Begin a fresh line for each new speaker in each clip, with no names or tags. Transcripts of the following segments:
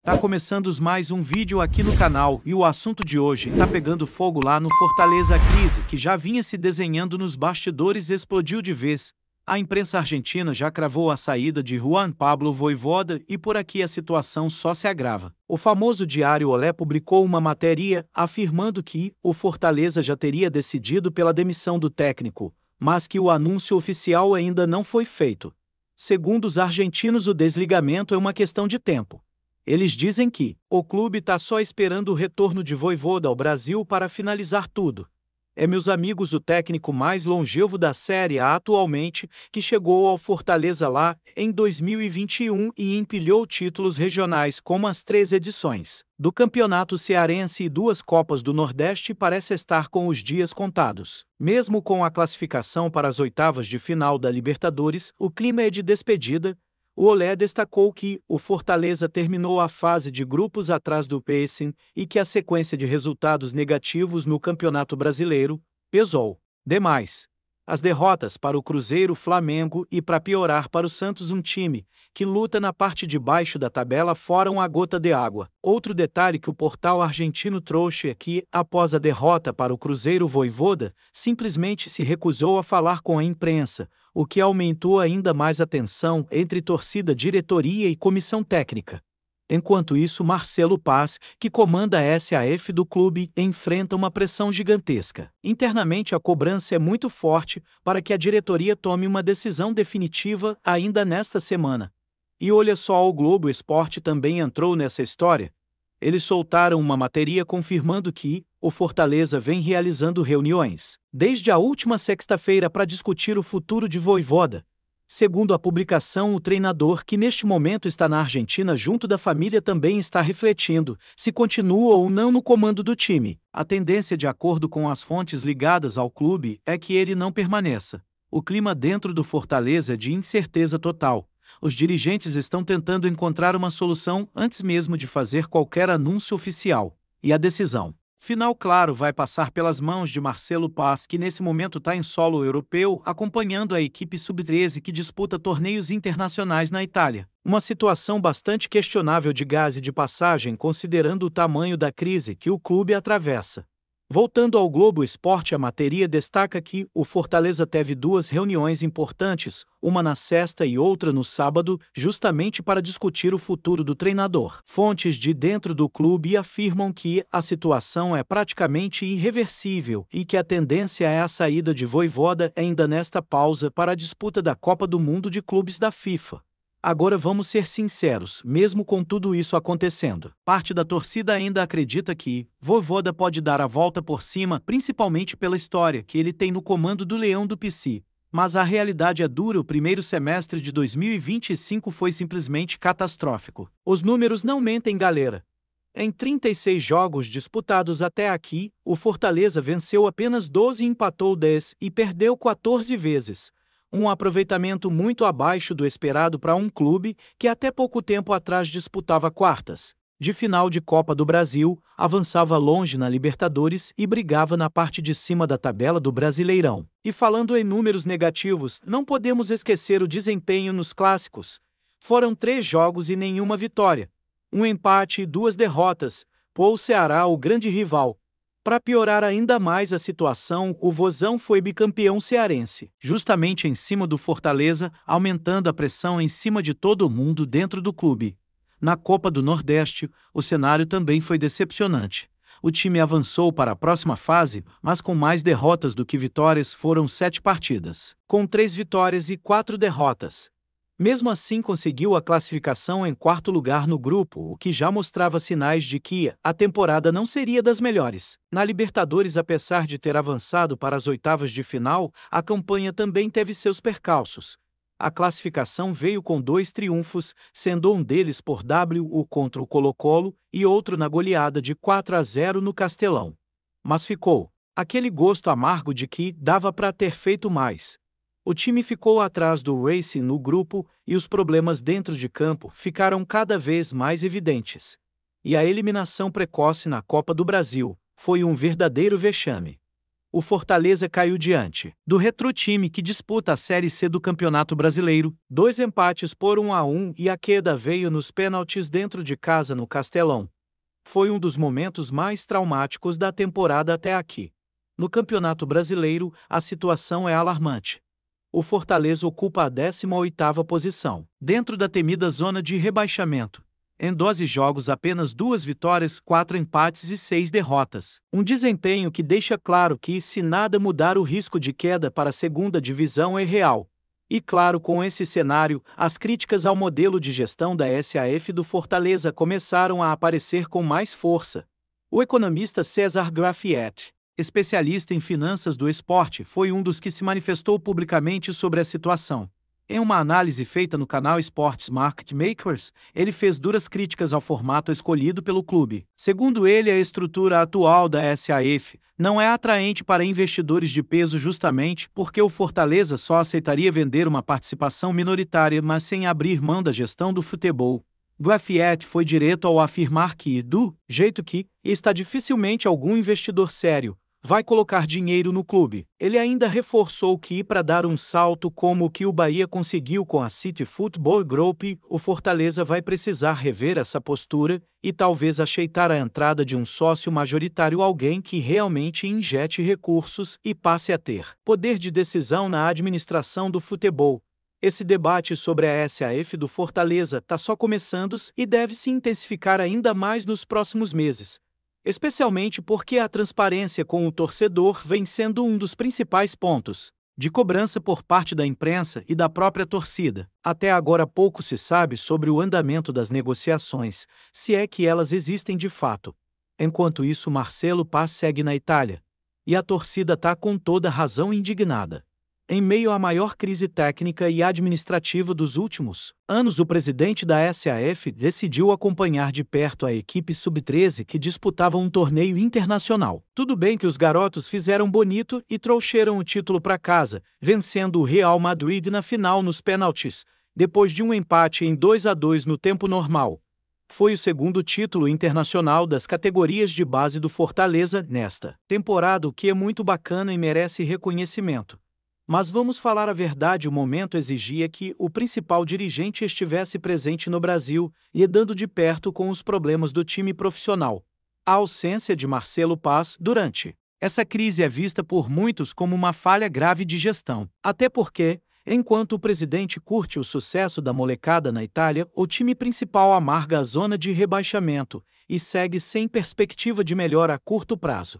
Tá começando mais um vídeo aqui no canal e o assunto de hoje tá pegando fogo lá no Fortaleza. A crise que já vinha se desenhando nos bastidores explodiu de vez. A imprensa argentina já cravou a saída de Juan Pablo Vojvoda e por aqui a situação só se agrava. O famoso diário Olé publicou uma matéria afirmando que o Fortaleza já teria decidido pela demissão do técnico, mas que o anúncio oficial ainda não foi feito. Segundo os argentinos, o desligamento é uma questão de tempo. Eles dizem que o clube está só esperando o retorno de Vojvoda ao Brasil para finalizar tudo. É, meus amigos, o técnico mais longevo da Série A atualmente, que chegou ao Fortaleza lá em 2021 e empilhou títulos regionais como as 3 edições do Campeonato Cearense e 2 Copas do Nordeste, parece estar com os dias contados. Mesmo com a classificação para as oitavas de final da Libertadores, o clima é de despedida. O Olé destacou que o Fortaleza terminou a fase de grupos atrás do Racing e que a sequência de resultados negativos no Campeonato Brasileiro pesou demais. As derrotas para o Cruzeiro, Flamengo e, para piorar, para o Santos, um time que luta na parte de baixo da tabela, foram a gota de água. Outro detalhe que o portal argentino trouxe é que, após a derrota para o Cruzeiro, Vojvoda simplesmente se recusou a falar com a imprensa, o que aumentou ainda mais a tensão entre torcida, diretoria e comissão técnica. Enquanto isso, Marcelo Paz, que comanda a SAF do clube, enfrenta uma pressão gigantesca. Internamente, a cobrança é muito forte para que a diretoria tome uma decisão definitiva ainda nesta semana. E olha só, o Globo Esporte também entrou nessa história. Eles soltaram uma matéria confirmando que o Fortaleza vem realizando reuniões desde a última sexta-feira para discutir o futuro de Vojvoda. Segundo a publicação, o treinador, que neste momento está na Argentina junto da família, também está refletindo se continua ou não no comando do time. A tendência, de acordo com as fontes ligadas ao clube, é que ele não permaneça. O clima dentro do Fortaleza é de incerteza total. Os dirigentes estão tentando encontrar uma solução antes mesmo de fazer qualquer anúncio oficial. E a decisão final, claro, vai passar pelas mãos de Marcelo Paz, que nesse momento está em solo europeu, acompanhando a equipe sub-13 que disputa torneios internacionais na Itália. Uma situação bastante questionável, de gás e de passagem, considerando o tamanho da crise que o clube atravessa. Voltando ao Globo Esporte, a matéria destaca que o Fortaleza teve 2 reuniões importantes, uma na sexta e outra no sábado, justamente para discutir o futuro do treinador. Fontes de dentro do clube afirmam que a situação é praticamente irreversível e que a tendência é a saída de Vojvoda ainda nesta pausa para a disputa da Copa do Mundo de Clubes da FIFA. Agora vamos ser sinceros, mesmo com tudo isso acontecendo, parte da torcida ainda acredita que Vojvoda pode dar a volta por cima, principalmente pela história que ele tem no comando do Leão do Pici. Mas a realidade é dura. O primeiro semestre de 2025 foi simplesmente catastrófico. Os números não mentem, galera. Em 36 jogos disputados até aqui, o Fortaleza venceu apenas 12 e empatou 10 e perdeu 14 vezes. Um aproveitamento muito abaixo do esperado para um clube que até pouco tempo atrás disputava quartas de final de Copa do Brasil, avançava longe na Libertadores e brigava na parte de cima da tabela do Brasileirão. E falando em números negativos, não podemos esquecer o desempenho nos clássicos. Foram 3 jogos e nenhuma vitória, um empate e 2 derrotas, o Ceará, o grande rival. Para piorar ainda mais a situação, o Vozão foi bicampeão cearense, justamente em cima do Fortaleza, aumentando a pressão em cima de todo mundo dentro do clube. Na Copa do Nordeste, o cenário também foi decepcionante. O time avançou para a próxima fase, mas com mais derrotas do que vitórias. Foram 7 partidas, com 3 vitórias e 4 derrotas. Mesmo assim, conseguiu a classificação em 4º lugar no grupo, o que já mostrava sinais de que a temporada não seria das melhores. Na Libertadores, apesar de ter avançado para as oitavas de final, a campanha também teve seus percalços. A classificação veio com 2 triunfos, sendo um deles por WO contra o Colo-Colo e outro na goleada de 4-0 no Castelão. Mas ficou aquele gosto amargo de que dava para ter feito mais. O time ficou atrás do Racing no grupo e os problemas dentro de campo ficaram cada vez mais evidentes. E a eliminação precoce na Copa do Brasil foi um verdadeiro vexame. o Fortaleza caiu diante do Retrô, time que disputa a Série C do Campeonato Brasileiro. 2 empates por 1-1 e a queda veio nos pênaltis dentro de casa no Castelão. Foi um dos momentos mais traumáticos da temporada até aqui. No Campeonato Brasileiro, a situação é alarmante. O Fortaleza ocupa a 18ª posição, dentro da temida zona de rebaixamento. Em 12 jogos, apenas 2 vitórias, 4 empates e 6 derrotas. Um desempenho que deixa claro que, se nada mudar, o risco de queda para a segunda divisão é real. E claro, com esse cenário, as críticas ao modelo de gestão da SAF do Fortaleza começaram a aparecer com mais força. O economista César Grafietti, especialista em finanças do esporte, foi um dos que se manifestou publicamente sobre a situação. Em uma análise feita no canal Sports Market Makers, ele fez duras críticas ao formato escolhido pelo clube. Segundo ele, a estrutura atual da SAF não é atraente para investidores de peso justamente porque o Fortaleza só aceitaria vender uma participação minoritária, mas sem abrir mão da gestão do futebol. Grafietti foi direto ao afirmar que, do jeito que está, dificilmente algum investidor sério vai colocar dinheiro no clube. Ele ainda reforçou que, para dar um salto como o que o Bahia conseguiu com a City Football Group, o Fortaleza vai precisar rever essa postura e talvez aceitar a entrada de um sócio majoritário, alguém que realmente injete recursos e passe a ter poder de decisão na administração do futebol. Esse debate sobre a SAF do Fortaleza está só começando e deve se intensificar ainda mais nos próximos meses, especialmente porque a transparência com o torcedor vem sendo um dos principais pontos de cobrança por parte da imprensa e da própria torcida. Até agora pouco se sabe sobre o andamento das negociações, se é que elas existem de fato. Enquanto isso, Marcelo Paz segue na Itália, e a torcida está com toda razão indignada. Em meio à maior crise técnica e administrativa dos últimos anos, o presidente da SAF decidiu acompanhar de perto a equipe sub-13 que disputava um torneio internacional. Tudo bem que os garotos fizeram bonito e trouxeram o título para casa, vencendo o Real Madrid na final nos pênaltis, depois de um empate em 2-2 no tempo normal. Foi o segundo título internacional das categorias de base do Fortaleza nesta temporada, o que é muito bacana e merece reconhecimento. Mas vamos falar a verdade, o momento exigia que o principal dirigente estivesse presente no Brasil, lidando de perto com os problemas do time profissional. A ausência de Marcelo Paz durante essa crise é vista por muitos como uma falha grave de gestão. Até porque, enquanto o presidente curte o sucesso da molecada na Itália, o time principal amarga a zona de rebaixamento e segue sem perspectiva de melhora a curto prazo.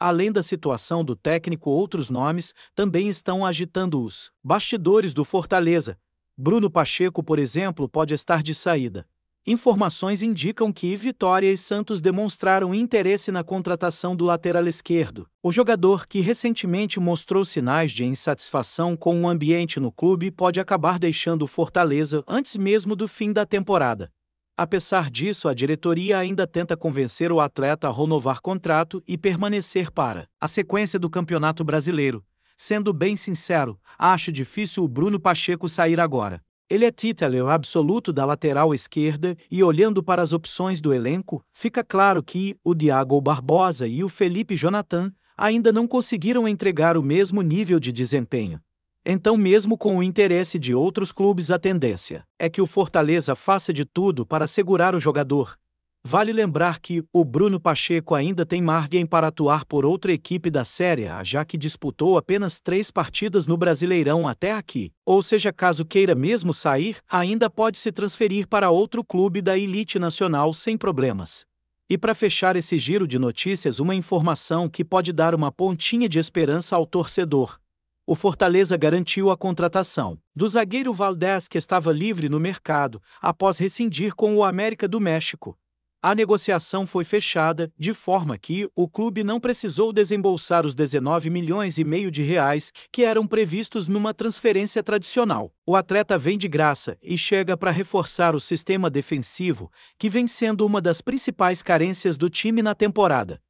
Além da situação do técnico, outros nomes também estão agitando os bastidores do Fortaleza. Bruno Pacheco, por exemplo, pode estar de saída. Informações indicam que Vitória e Santos demonstraram interesse na contratação do lateral esquerdo. O jogador, que recentemente mostrou sinais de insatisfação com o ambiente no clube, pode acabar deixando o Fortaleza antes mesmo do fim da temporada. Apesar disso, a diretoria ainda tenta convencer o atleta a renovar contrato e permanecer para a sequência do Campeonato Brasileiro. Sendo bem sincero, acho difícil o Bruno Pacheco sair agora. Ele é titular absoluto da lateral esquerda e, olhando para as opções do elenco, fica claro que o Diogo Barbosa e o Felipe Jonathan ainda não conseguiram entregar o mesmo nível de desempenho. Então, mesmo com o interesse de outros clubes, a tendência é que o Fortaleza faça de tudo para segurar o jogador. Vale lembrar que o Bruno Pacheco ainda tem margem para atuar por outra equipe da Série A, já que disputou apenas 3 partidas no Brasileirão até aqui. Ou seja, caso queira mesmo sair, ainda pode se transferir para outro clube da elite nacional sem problemas. E para fechar esse giro de notícias, uma informação que pode dar uma pontinha de esperança ao torcedor. O Fortaleza garantiu a contratação do zagueiro Valdés, que estava livre no mercado, após rescindir com o América do México. A negociação foi fechada, de forma que o clube não precisou desembolsar os 19,5 milhões de reais que eram previstos numa transferência tradicional. O atleta vem de graça e chega para reforçar o sistema defensivo, que vem sendo uma das principais carências do time na temporada.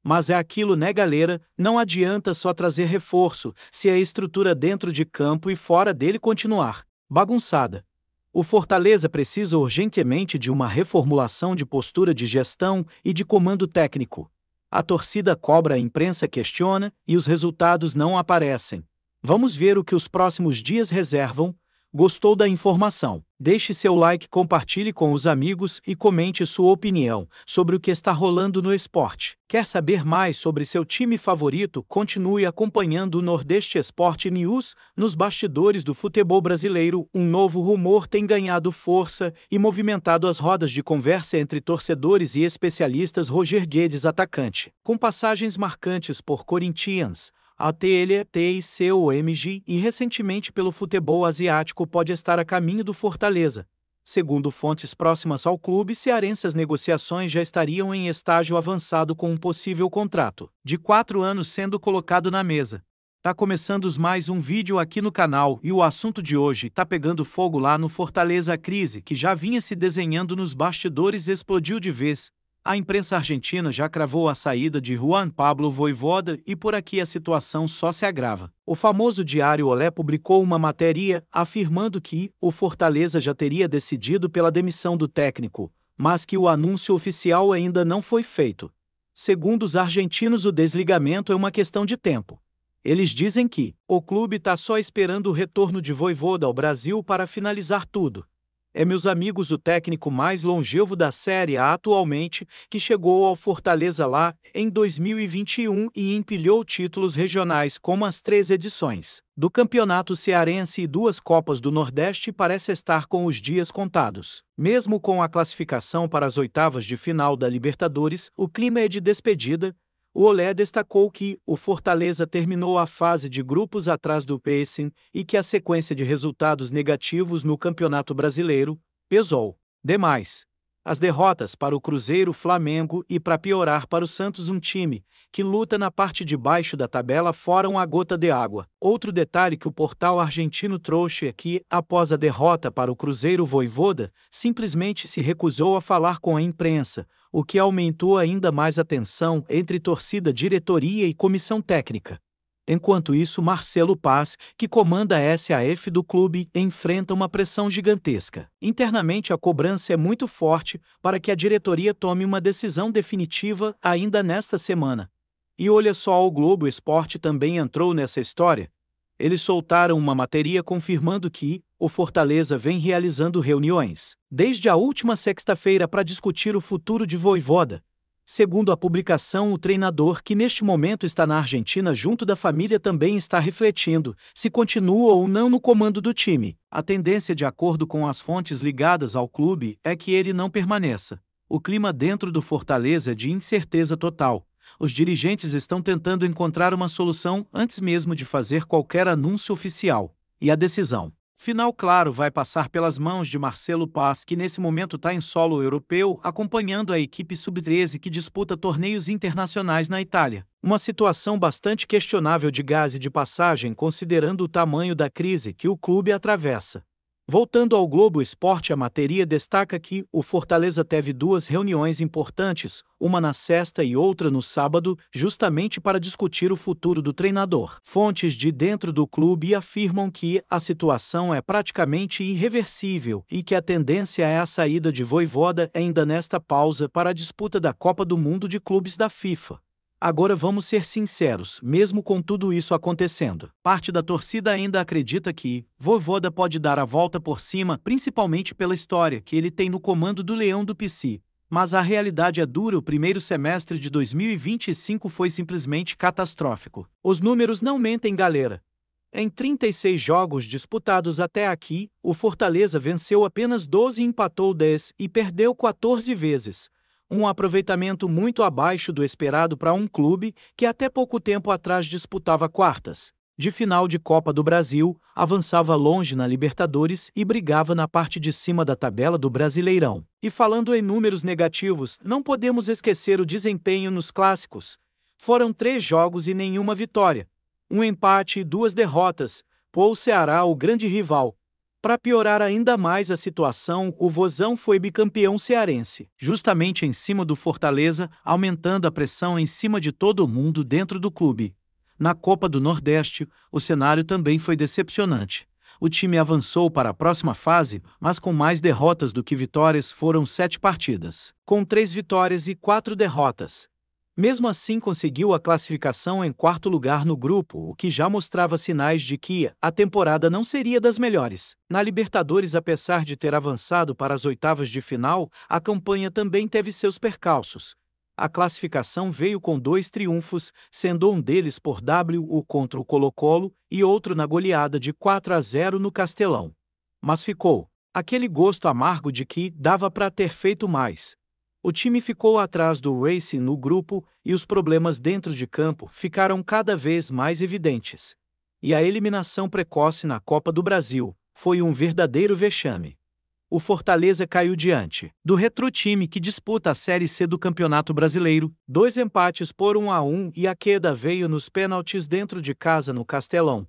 Mas é aquilo, né, galera? Não adianta só trazer reforço se a estrutura dentro de campo e fora dele continuar bagunçada. O Fortaleza precisa urgentemente de uma reformulação de postura de gestão e de comando técnico. A torcida cobra, a imprensa questiona e os resultados não aparecem. Vamos ver o que os próximos dias reservam. Gostou da informação? Deixe seu like, compartilhe com os amigos e comente sua opinião sobre o que está rolando no esporte. Quer saber mais sobre seu time favorito? Continue acompanhando o Nordeste Esporte News. Nos bastidores do futebol brasileiro, um novo rumor tem ganhado força e movimentado as rodas de conversa entre torcedores e especialistas. Roger Guedes, atacante, com passagens marcantes por Corinthians, ATLTICOMG e recentemente pelo futebol asiático, pode estar a caminho do Fortaleza. Segundo fontes próximas ao clube cearense, as negociações já estariam em estágio avançado, com um possível contrato de 4 anos sendo colocado na mesa. Tá começando mais um vídeo aqui no canal e o assunto de hoje tá pegando fogo lá no Fortaleza. A crise que já vinha se desenhando nos bastidores explodiu de vez. A imprensa argentina já cravou a saída de Juan Pablo Vojvoda e por aqui a situação só se agrava. O famoso diário Olé publicou uma matéria afirmando que o Fortaleza já teria decidido pela demissão do técnico, mas que o anúncio oficial ainda não foi feito. Segundo os argentinos, o desligamento é uma questão de tempo. Eles dizem que o clube está só esperando o retorno de Vojvoda ao Brasil para finalizar tudo. É, meus amigos, o técnico mais longevo da Série A atualmente, que chegou ao Fortaleza lá em 2021 e empilhou títulos regionais como as 3 edições do Campeonato Cearense e 2 Copas do Nordeste, parece estar com os dias contados. Mesmo com a classificação para as oitavas de final da Libertadores, o clima é de despedida. O Olé destacou que o Fortaleza terminou a fase de grupos atrás do Pacing e que a sequência de resultados negativos no Campeonato Brasileiro pesou demais. As derrotas para o Cruzeiro, Flamengo e, para piorar, para o Santos, um time que luta na parte de baixo da tabela, foram a gota de água. Outro detalhe que o portal argentino trouxe é que, após a derrota para o Cruzeiro, Vojvoda simplesmente se recusou a falar com a imprensa, o que aumentou ainda mais a tensão entre torcida, diretoria e comissão técnica. Enquanto isso, Marcelo Paz, que comanda a SAF do clube, enfrenta uma pressão gigantesca. Internamente, a cobrança é muito forte para que a diretoria tome uma decisão definitiva ainda nesta semana. E olha só, o Globo Esporte também entrou nessa história. Eles soltaram uma matéria confirmando que o Fortaleza vem realizando reuniões desde a última sexta-feira para discutir o futuro de Vojvoda. Segundo a publicação, o treinador, que neste momento está na Argentina junto da família, também está refletindo se continua ou não no comando do time. A tendência, de acordo com as fontes ligadas ao clube, é que ele não permaneça. O clima dentro do Fortaleza é de incerteza total. Os dirigentes estão tentando encontrar uma solução antes mesmo de fazer qualquer anúncio oficial. E a decisão final, claro, vai passar pelas mãos de Marcelo Paz, que nesse momento está em solo europeu, acompanhando a equipe sub-13 que disputa torneios internacionais na Itália. Uma situação bastante questionável, de gás e de passagem, considerando o tamanho da crise que o clube atravessa. Voltando ao Globo Esporte, a matéria destaca que o Fortaleza teve 2 reuniões importantes, uma na sexta e outra no sábado, justamente para discutir o futuro do treinador. Fontes de dentro do clube afirmam que a situação é praticamente irreversível e que a tendência é a saída de Vojvoda ainda nesta pausa para a disputa da Copa do Mundo de Clubes da FIFA. Agora vamos ser sinceros, mesmo com tudo isso acontecendo, parte da torcida ainda acredita que Vojvoda pode dar a volta por cima, principalmente pela história que ele tem no comando do Leão do PC. Mas a realidade é dura. O primeiro semestre de 2025 foi simplesmente catastrófico. Os números não mentem, galera. Em 36 jogos disputados até aqui, o Fortaleza venceu apenas 12 e empatou 10 e perdeu 14 vezes. Um aproveitamento muito abaixo do esperado para um clube que até pouco tempo atrás disputava quartas de final de Copa do Brasil, avançava longe na Libertadores e brigava na parte de cima da tabela do Brasileirão. E falando em números negativos, não podemos esquecer o desempenho nos clássicos. Foram 3 jogos e nenhuma vitória, um empate e 2 derrotas, o Ceará, o grande rival. Para piorar ainda mais a situação, o Vozão foi bicampeão cearense, justamente em cima do Fortaleza, aumentando a pressão em cima de todo mundo dentro do clube. Na Copa do Nordeste, o cenário também foi decepcionante. O time avançou para a próxima fase, mas com mais derrotas do que vitórias. Foram 7 partidas, com 3 vitórias e 4 derrotas. Mesmo assim, conseguiu a classificação em quarto lugar no grupo, o que já mostrava sinais de que a temporada não seria das melhores. Na Libertadores, apesar de ter avançado para as oitavas de final, a campanha também teve seus percalços. A classificação veio com 2 triunfos, sendo um deles por WO contra o Colo-Colo e outro na goleada de 4-0 no Castelão. Mas ficou aquele gosto amargo de que dava para ter feito mais. O time ficou atrás do Racing no grupo e os problemas dentro de campo ficaram cada vez mais evidentes. E a eliminação precoce na Copa do Brasil foi um verdadeiro vexame. O Fortaleza caiu diante do Retrotime, que disputa a Série C do Campeonato Brasileiro, 2 empates por 1-1 e a queda veio nos pênaltis dentro de casa no Castelão.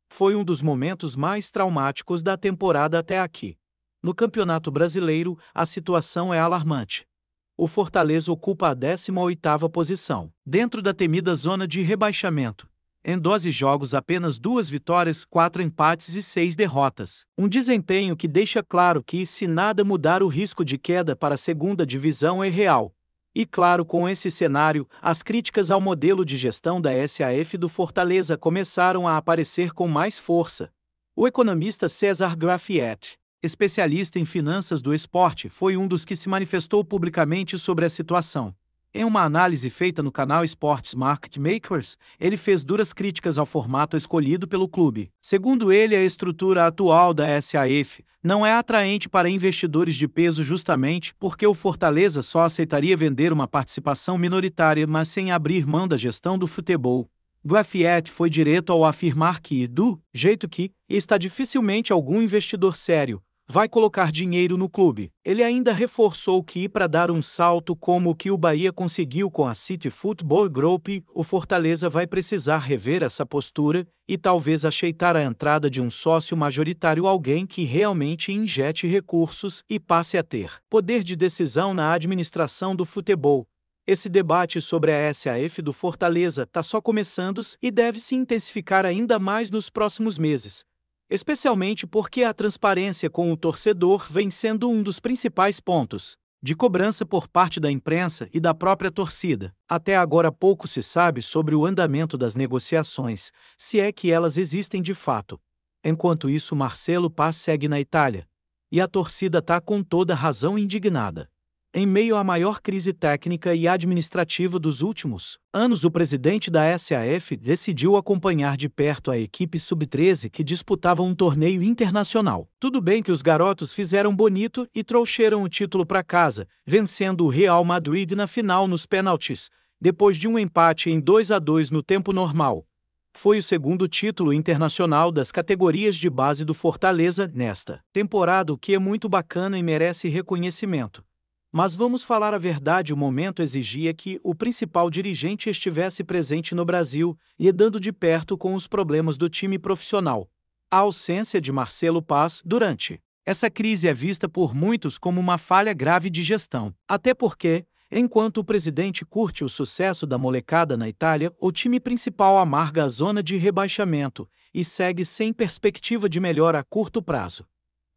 Foi um dos momentos mais traumáticos da temporada até aqui. No Campeonato Brasileiro, a situação é alarmante. O Fortaleza ocupa a 18ª posição, dentro da temida zona de rebaixamento. Em 12 jogos, apenas 2 vitórias, 4 empates e 6 derrotas. Um desempenho que deixa claro que, se nada mudar, o risco de queda para a segunda divisão é real. E claro, com esse cenário, as críticas ao modelo de gestão da SAF do Fortaleza começaram a aparecer com mais força. O economista César Grafietti, especialista em finanças do esporte, foi um dos que se manifestou publicamente sobre a situação. Em uma análise feita no canal Sports Market Makers, ele fez duras críticas ao formato escolhido pelo clube. Segundo ele, a estrutura atual da SAF não é atraente para investidores de peso, justamente porque o Fortaleza só aceitaria vender uma participação minoritária, mas sem abrir mão da gestão do futebol. Grafietti foi direto ao afirmar que, do jeito que está, dificilmente algum investidor sério vai colocar dinheiro no clube. Ele ainda reforçou que, para dar um salto como o que o Bahia conseguiu com a City Football Group, o Fortaleza vai precisar rever essa postura e talvez aceitar a entrada de um sócio majoritário, alguém que realmente injete recursos e passe a ter poder de decisão na administração do futebol. Esse debate sobre a SAF do Fortaleza está só começando e deve se intensificar ainda mais nos próximos meses, especialmente porque a transparência com o torcedor vem sendo um dos principais pontos de cobrança por parte da imprensa e da própria torcida. Até agora pouco se sabe sobre o andamento das negociações, se é que elas existem de fato. Enquanto isso, Marcelo Paz segue na Itália, e a torcida está com toda razão indignada. Em meio à maior crise técnica e administrativa dos últimos anos, o presidente da SAF decidiu acompanhar de perto a equipe sub-13 que disputava um torneio internacional. Tudo bem que os garotos fizeram bonito e trouxeram o título para casa, vencendo o Real Madrid na final nos pênaltis, depois de um empate em 2-2 no tempo normal. Foi o segundo título internacional das categorias de base do Fortaleza nesta temporada, o que é muito bacana e merece reconhecimento. Mas vamos falar a verdade, o momento exigia que o principal dirigente estivesse presente no Brasil, lidando de perto com os problemas do time profissional. A ausência de Marcelo Paz durante essa crise é vista por muitos como uma falha grave de gestão. Até porque, enquanto o presidente curte o sucesso da molecada na Itália, o time principal amarga a zona de rebaixamento e segue sem perspectiva de melhora a curto prazo.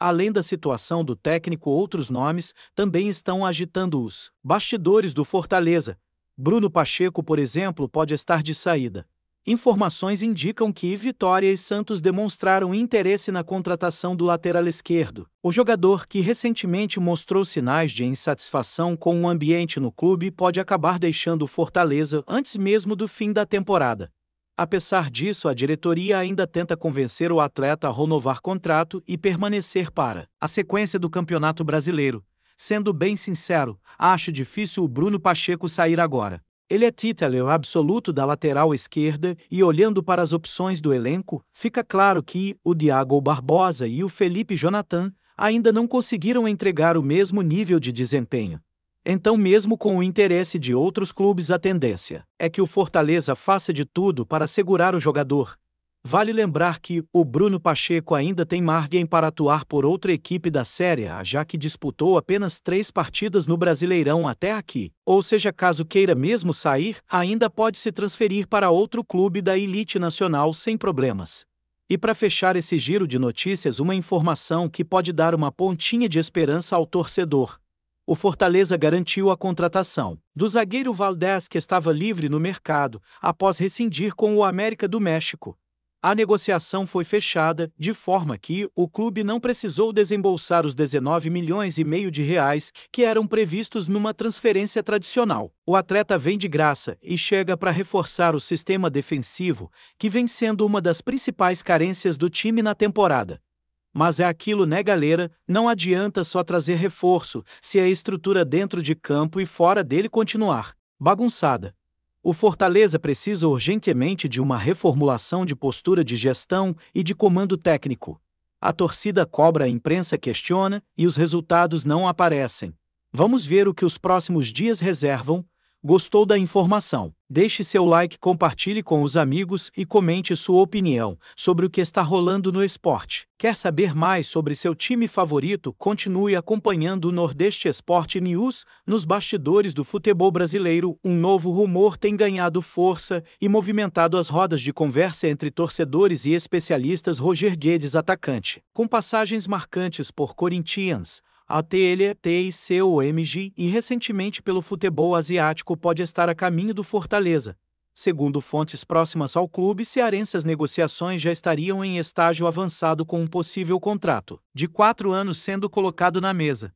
Além da situação do técnico, outros nomes também estão agitando os bastidores do Fortaleza. Bruno Pacheco, por exemplo, pode estar de saída. Informações indicam que Vitória e Santos demonstraram interesse na contratação do lateral esquerdo. O jogador, que recentemente mostrou sinais de insatisfação com o ambiente no clube, pode acabar deixando o Fortaleza antes mesmo do fim da temporada. Apesar disso, a diretoria ainda tenta convencer o atleta a renovar contrato e permanecer para a sequência do Campeonato Brasileiro. Sendo bem sincero, acho difícil o Bruno Pacheco sair agora. Ele é titular absoluto da lateral esquerda e, olhando para as opções do elenco, fica claro que o Diogo Barbosa e o Felipe Jonathan ainda não conseguiram entregar o mesmo nível de desempenho. Então, mesmo com o interesse de outros clubes, a tendência é que o Fortaleza faça de tudo para segurar o jogador. Vale lembrar que o Bruno Pacheco ainda tem margem para atuar por outra equipe da Série A, já que disputou apenas 3 partidas no Brasileirão até aqui. Ou seja, caso queira mesmo sair, ainda pode se transferir para outro clube da elite nacional sem problemas. E para fechar esse giro de notícias, uma informação que pode dar uma pontinha de esperança ao torcedor. O Fortaleza garantiu a contratação do zagueiro Valdés, que estava livre no mercado, após rescindir com o América do México. A negociação foi fechada, de forma que o clube não precisou desembolsar os 19 milhões e meio de reais que eram previstos numa transferência tradicional. O atleta vem de graça e chega para reforçar o sistema defensivo, que vem sendo uma das principais carências do time na temporada. Mas é aquilo, né, galera? Não adianta só trazer reforço se a estrutura dentro de campo e fora dele continuar bagunçada. O Fortaleza precisa urgentemente de uma reformulação de postura de gestão e de comando técnico. A torcida cobra, a imprensa questiona e os resultados não aparecem. Vamos ver o que os próximos dias reservam. Gostou da informação? Deixe seu like, compartilhe com os amigos e comente sua opinião sobre o que está rolando no esporte. Quer saber mais sobre seu time favorito? Continue acompanhando o Nordeste Esporte News. Nos bastidores do futebol brasileiro, um novo rumor tem ganhado força e movimentado as rodas de conversa entre torcedores e especialistas. Roger Guedes, atacante, com passagens marcantes por Corinthians, ATLTICOMG e recentemente pelo futebol asiático, pode estar a caminho do Fortaleza. Segundo fontes próximas ao clube cearense, as negociações já estariam em estágio avançado, com um possível contrato de 4 anos sendo colocado na mesa.